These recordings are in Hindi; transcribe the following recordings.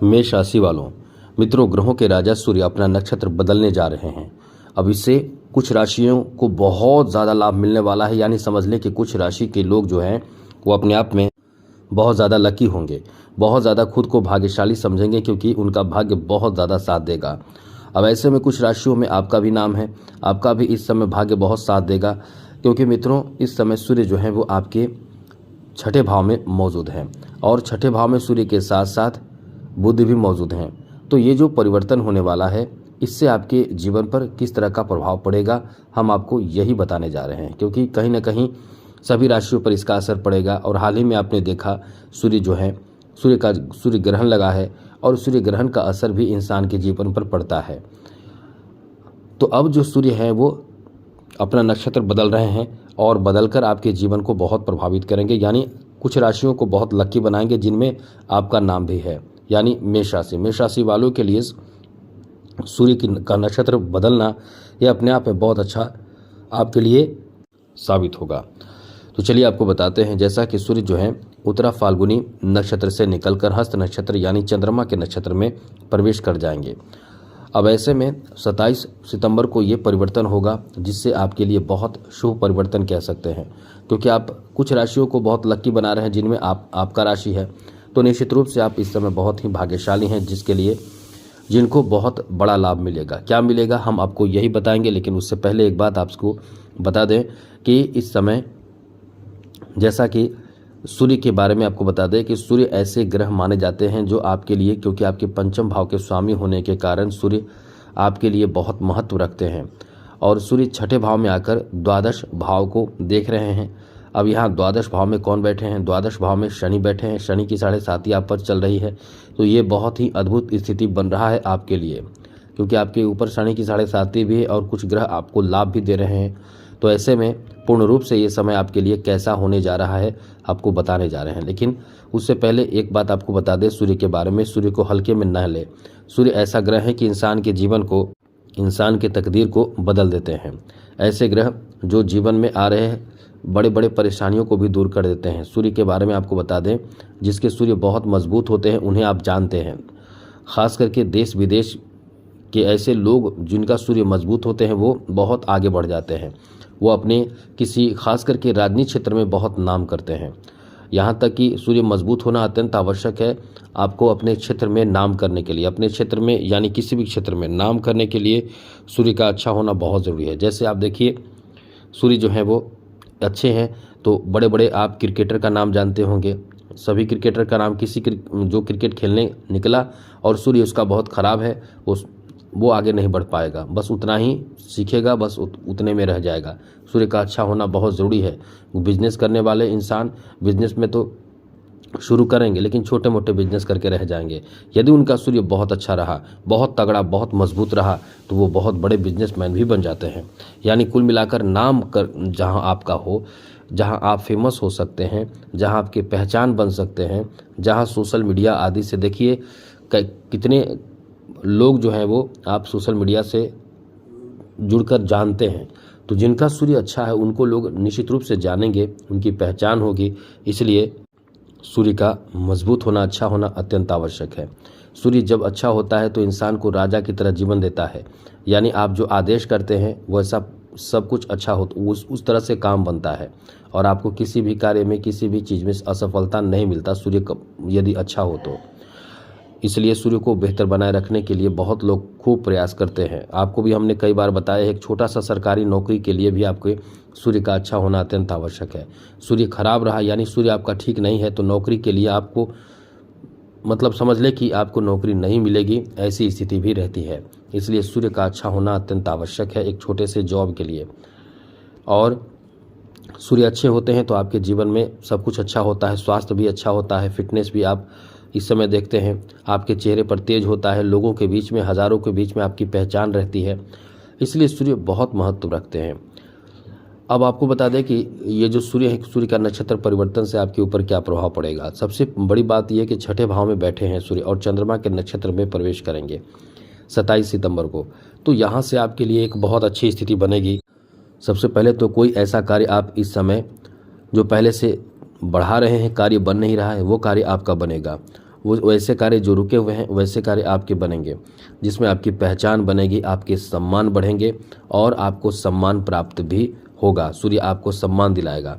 मेष राशि वालों, मित्रों, ग्रहों के राजा सूर्य अपना नक्षत्र बदलने जा रहे हैं। अब इससे कुछ राशियों को बहुत ज़्यादा लाभ मिलने वाला है। यानी समझ लें कि कुछ राशि के लोग जो हैं वो अपने आप में बहुत ज़्यादा लकी होंगे, बहुत ज़्यादा खुद को भाग्यशाली समझेंगे, क्योंकि उनका भाग्य बहुत ज़्यादा साथ देगा। अब ऐसे में कुछ राशियों में आपका भी नाम है, आपका भी इस समय भाग्य बहुत साथ देगा, क्योंकि मित्रों इस समय सूर्य जो है वो आपके छठे भाव में मौजूद हैं और छठे भाव में सूर्य के साथ साथ बुध भी मौजूद हैं। तो ये जो परिवर्तन होने वाला है, इससे आपके जीवन पर किस तरह का प्रभाव पड़ेगा, हम आपको यही बताने जा रहे हैं, क्योंकि कहीं ना कहीं सभी राशियों पर इसका असर पड़ेगा। और हाल ही में आपने देखा सूर्य जो है, सूर्य ग्रहण लगा है और सूर्य ग्रहण का असर भी इंसान के जीवन पर पड़ता है। तो अब जो सूर्य है वो अपना नक्षत्र बदल रहे हैं और बदलकर आपके जीवन को बहुत प्रभावित करेंगे। यानी कुछ राशियों को बहुत लकी बनाएंगे, जिनमें आपका नाम भी है। यानी मेष राशि वालों के लिए सूर्य का नक्षत्र बदलना यह अपने आप में बहुत अच्छा आपके लिए साबित होगा। तो चलिए आपको बताते हैं। जैसा कि सूर्य जो है उत्तरा फाल्गुनी नक्षत्र से निकलकर हस्त नक्षत्र यानी चंद्रमा के नक्षत्र में प्रवेश कर जाएंगे। अब ऐसे में 27 सितंबर को ये परिवर्तन होगा, जिससे आपके लिए बहुत शुभ परिवर्तन कह सकते हैं, क्योंकि आप कुछ राशियों को बहुत लकी बना रहे हैं, जिनमें आपका राशि है। तो निश्चित रूप से आप इस समय बहुत ही भाग्यशाली हैं, जिनको बहुत बड़ा लाभ मिलेगा। क्या मिलेगा हम आपको यही बताएंगे, लेकिन उससे पहले एक बात आपको बता दें कि इस समय जैसा कि सूर्य के बारे में आपको बता दें कि सूर्य ऐसे ग्रह माने जाते हैं जो आपके लिए, क्योंकि आपके पंचम भाव के स्वामी होने के कारण सूर्य आपके लिए बहुत महत्व रखते हैं। और सूर्य छठे भाव में आकर द्वादश भाव को देख रहे हैं। अब यहाँ द्वादश भाव में कौन बैठे हैं? द्वादश भाव में शनि बैठे हैं। शनि की 7.5 आप पर चल रही है। तो ये बहुत ही अद्भुत स्थिति बन रहा है आपके लिए, क्योंकि आपके ऊपर शनि की 7.5 भी है और कुछ ग्रह आपको लाभ भी दे रहे हैं। तो ऐसे में पूर्ण रूप से ये समय आपके लिए कैसा होने जा रहा है आपको बताने जा रहे हैं। लेकिन उससे पहले एक बात आपको बता दें सूर्य के बारे में। सूर्य को हल्के में न ले। सूर्य ऐसा ग्रह है कि इंसान के जीवन को, इंसान के तकदीर को बदल देते हैं। ऐसे ग्रह जो जीवन में आ रहे हैं बड़े बड़े परेशानियों को भी दूर कर देते हैं। सूर्य के बारे में आपको बता दें, जिसके सूर्य बहुत मजबूत होते हैं उन्हें आप जानते हैं। खास करके देश विदेश के ऐसे लोग जिनका सूर्य मजबूत होते हैं वो बहुत आगे बढ़ जाते हैं। वो अपने किसी खास करके राजनीतिक क्षेत्र में बहुत नाम करते हैं। यहाँ तक कि सूर्य मजबूत होना अत्यंत आवश्यक है आपको अपने क्षेत्र में नाम करने के लिए। अपने क्षेत्र में यानी किसी भी क्षेत्र में नाम करने के लिए सूर्य का अच्छा होना बहुत ज़रूरी है। जैसे आप देखिए सूर्य जो है वो अच्छे हैं तो बड़े बड़े आप क्रिकेटर का नाम जानते होंगे। सभी क्रिकेटर का नाम जो क्रिकेट खेलने निकला और सूर्य उसका बहुत ख़राब है, वो आगे नहीं बढ़ पाएगा। बस उतना ही सीखेगा, बस उतने में रह जाएगा। सूर्य का अच्छा होना बहुत ज़रूरी है। बिजनेस करने वाले इंसान बिजनेस में तो शुरू करेंगे, लेकिन छोटे मोटे बिजनेस करके रह जाएंगे। यदि उनका सूर्य बहुत अच्छा रहा, बहुत तगड़ा, बहुत मजबूत रहा, तो वो बहुत बड़े बिजनेसमैन भी बन जाते हैं। यानी कुल मिलाकर नाम कर जहाँ आपका हो, जहाँ आप फेमस हो सकते हैं, जहाँ आपकी पहचान बन सकते हैं, जहाँ सोशल मीडिया आदि से देखिए कितने लोग जो हैं वो आप सोशल मीडिया से जुड़कर जानते हैं। तो जिनका सूर्य अच्छा है उनको लोग निश्चित रूप से जानेंगे, उनकी पहचान होगी। इसलिए सूर्य का मजबूत होना, अच्छा होना अत्यंत आवश्यक है। सूर्य जब अच्छा होता है तो इंसान को राजा की तरह जीवन देता है। यानी आप जो आदेश करते हैं वैसा सब कुछ अच्छा हो, उस तरह से काम बनता है और आपको किसी भी कार्य में, किसी भी चीज़ में असफलता नहीं मिलता सूर्य यदि अच्छा हो तो। इसलिए सूर्य को बेहतर बनाए रखने के लिए बहुत लोग खूब प्रयास करते हैं। आपको भी हमने कई बार बताया है, एक छोटा सा सरकारी नौकरी के लिए भी आपके सूर्य का अच्छा होना अत्यंत आवश्यक है। सूर्य खराब रहा यानी सूर्य आपका ठीक नहीं है तो नौकरी के लिए आपको मतलब समझ ले कि आपको नौकरी नहीं मिलेगी, ऐसी स्थिति भी रहती है। इसलिए सूर्य का अच्छा होना अत्यंत आवश्यक है एक छोटे से जॉब के लिए। और सूर्य अच्छे होते हैं तो आपके जीवन में सब कुछ अच्छा होता है, स्वास्थ्य भी अच्छा होता है, फिटनेस भी आप इस समय देखते हैं आपके चेहरे पर तेज होता है, लोगों के बीच में, हज़ारों के बीच में आपकी पहचान रहती है। इसलिए सूर्य बहुत महत्व रखते हैं। अब आपको बता दें कि ये जो सूर्य है, सूर्य का नक्षत्र परिवर्तन से आपके ऊपर क्या प्रभाव पड़ेगा। सबसे बड़ी बात यह कि छठे भाव में बैठे हैं सूर्य और चंद्रमा के नक्षत्र में प्रवेश करेंगे 27 सितंबर को। तो यहाँ से आपके लिए एक बहुत अच्छी स्थिति बनेगी। सबसे पहले तो कोई ऐसा कार्य आप इस समय जो पहले से बढ़ा रहे हैं, कार्य बन नहीं रहा है, वो कार्य आपका बनेगा। वो वैसे कार्य जो रुके हुए हैं वैसे कार्य आपके बनेंगे, जिसमें आपकी पहचान बनेगी, आपके सम्मान बढ़ेंगे और आपको सम्मान प्राप्त भी होगा। सूर्य आपको सम्मान दिलाएगा।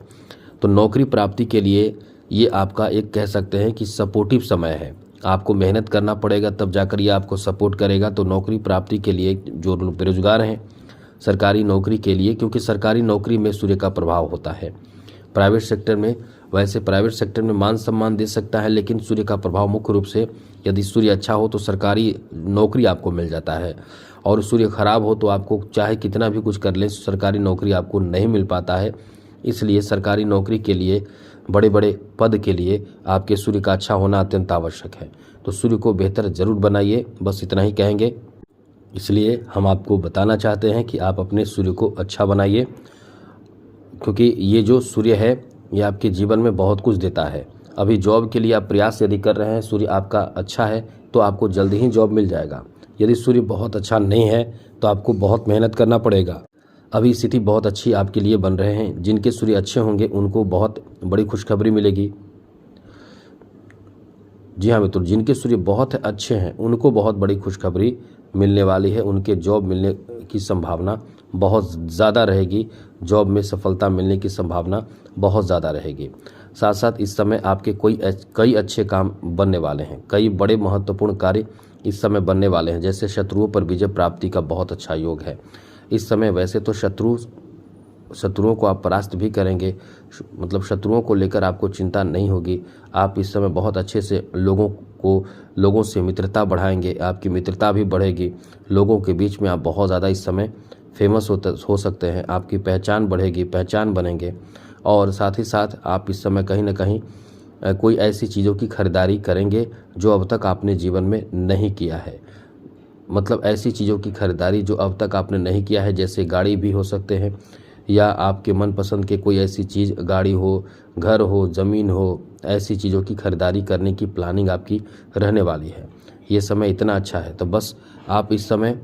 तो नौकरी प्राप्ति के लिए ये आपका एक कह सकते हैं कि सपोर्टिव समय है। आपको मेहनत करना पड़ेगा तब जाकर ये आपको सपोर्ट करेगा। तो नौकरी प्राप्ति के लिए जो बेरोजगार हैं सरकारी नौकरी के लिए, क्योंकि सरकारी नौकरी में सूर्य का प्रभाव होता है। प्राइवेट सेक्टर में वैसे प्राइवेट सेक्टर में मान सम्मान दे सकता है, लेकिन सूर्य का प्रभाव मुख्य रूप से यदि सूर्य अच्छा हो तो सरकारी नौकरी आपको मिल जाता है, और सूर्य खराब हो तो आपको चाहे कितना भी कुछ कर लें सरकारी नौकरी आपको नहीं मिल पाता है। इसलिए सरकारी नौकरी के लिए, बड़े बड़े पद के लिए आपके सूर्य का अच्छा होना अत्यंत आवश्यक है। तो सूर्य को बेहतर जरूर बनाइए, बस इतना ही कहेंगे। इसलिए हम आपको बताना चाहते हैं कि आप अपने सूर्य को अच्छा बनाइए, क्योंकि ये जो सूर्य है ये आपके जीवन में बहुत कुछ देता है। अभी जॉब के लिए आप प्रयास यदि कर रहे हैं, सूर्य आपका अच्छा है तो आपको जल्दी ही जॉब मिल जाएगा। यदि सूर्य बहुत अच्छा नहीं है तो आपको बहुत मेहनत करना पड़ेगा। अभी स्थिति बहुत अच्छी आपके लिए बन रहे हैं। जिनके सूर्य अच्छे होंगे उनको बहुत बड़ी खुशखबरी मिलेगी। जी हाँ मित्रों, जिनके सूर्य बहुत अच्छे हैं उनको बहुत बड़ी खुशखबरी मिलने वाली है। उनके जॉब मिलने की संभावना बहुत ज़्यादा रहेगी, जॉब में सफलता मिलने की संभावना बहुत ज़्यादा रहेगी। साथ साथ इस समय आपके कई अच्छे काम बनने वाले हैं, कई बड़े महत्वपूर्ण कार्य इस समय बनने वाले हैं। जैसे शत्रुओं पर विजय प्राप्ति का बहुत अच्छा योग है इस समय। वैसे तो शत्रुओं को आप परास्त भी करेंगे, मतलब शत्रुओं को लेकर आपको चिंता नहीं होगी। आप इस समय बहुत अच्छे से लोगों से मित्रता बढ़ाएंगे, आपकी मित्रता भी बढ़ेगी। लोगों के बीच में आप बहुत ज़्यादा इस समय फेमस हो सकते हैं, आपकी पहचान बढ़ेगी, पहचान बनेंगे। और साथ ही साथ आप इस समय कहीं ना कहीं कोई ऐसी चीज़ों की खरीदारी करेंगे जो अब तक आपने जीवन में नहीं किया है। मतलब ऐसी चीज़ों की खरीदारी जो अब तक आपने नहीं किया है, जैसे गाड़ी भी हो सकते हैं, या आपके मनपसंद के कोई ऐसी चीज़, गाड़ी हो, घर हो, ज़मीन हो, ऐसी चीज़ों की खरीदारी करने की प्लानिंग आपकी रहने वाली है। ये समय इतना अच्छा है, तो बस आप इस समय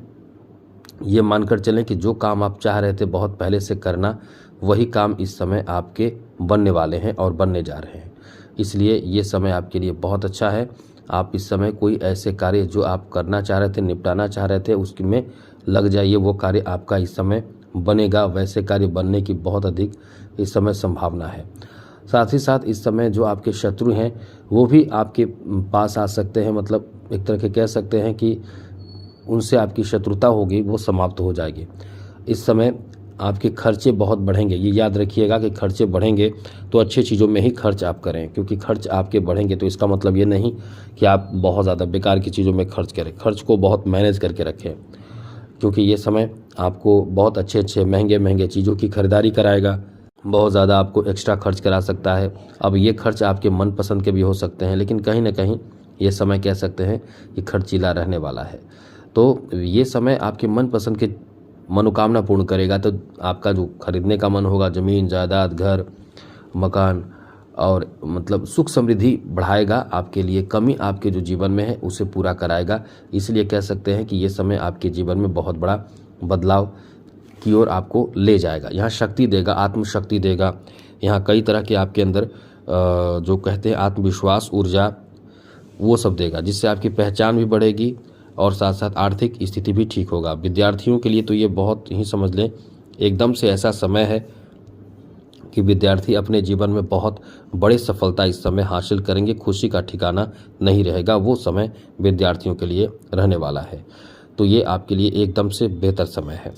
ये मानकर चलें कि जो काम आप चाह रहे थे बहुत पहले से करना, वही काम इस समय आपके बनने वाले हैं और बनने जा रहे हैं। इसलिए ये समय आपके लिए बहुत अच्छा है। आप इस समय कोई ऐसे कार्य जो आप करना चाह रहे थे, निपटाना चाह रहे थे, उसमें लग जाइए। वो कार्य आपका इस समय बनेगा। वैसे कार्य बनने की बहुत अधिक इस समय संभावना है। साथ ही साथ इस समय जो आपके शत्रु हैं वो भी आपके पास आ सकते हैं। मतलब एक तरह के कह सकते हैं कि उनसे आपकी शत्रुता होगी वो समाप्त हो जाएगी। इस समय आपके खर्चे बहुत बढ़ेंगे। ये याद रखिएगा कि खर्चे बढ़ेंगे तो अच्छी चीज़ों में ही खर्च आप करें, क्योंकि खर्च आपके बढ़ेंगे तो इसका मतलब ये नहीं कि आप बहुत ज़्यादा बेकार की चीज़ों में खर्च करें। खर्च को बहुत मैनेज करके रखें, क्योंकि ये समय आपको बहुत अच्छे महंगे चीज़ों की खरीदारी कराएगा। बहुत ज़्यादा आपको एक्स्ट्रा खर्च करा सकता है। अब ये खर्च आपके मनपसंद के भी हो सकते हैं, लेकिन कहीं ना कहीं ये समय कह सकते हैं कि खर्चीला रहने वाला है। तो ये समय आपके मनपसंद के मनोकामना पूर्ण करेगा। तो आपका जो खरीदने का मन होगा, ज़मीन, जायदाद, घर, मकान, और मतलब सुख समृद्धि बढ़ाएगा आपके लिए। कमी आपके जो जीवन में है उसे पूरा कराएगा। इसलिए कह सकते हैं कि ये समय आपके जीवन में बहुत बड़ा बदलाव की ओर आपको ले जाएगा। यहाँ शक्ति देगा, आत्मशक्ति देगा। यहाँ कई तरह के आपके अंदर जो कहते हैं आत्मविश्वास, ऊर्जा, वो सब देगा, जिससे आपकी पहचान भी बढ़ेगी और साथ साथ आर्थिक स्थिति भी ठीक होगा। विद्यार्थियों के लिए तो ये बहुत ही समझ लें एकदम से ऐसा समय है कि विद्यार्थी अपने जीवन में बहुत बड़ी सफलता इस समय हासिल करेंगे। खुशी का ठिकाना नहीं रहेगा, वो समय विद्यार्थियों के लिए रहने वाला है। तो ये आपके लिए एकदम से बेहतर समय है।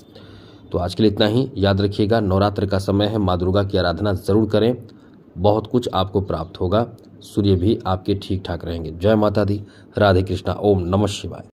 तो आज के लिए इतना ही। याद रखिएगा, नवरात्र का समय है, माँ दुर्गा की आराधना ज़रूर करें, बहुत कुछ आपको प्राप्त होगा। सूर्य भी आपके ठीक ठाक रहेंगे। जय माता दी, राधे कृष्णा, ओम नमः शिवाय।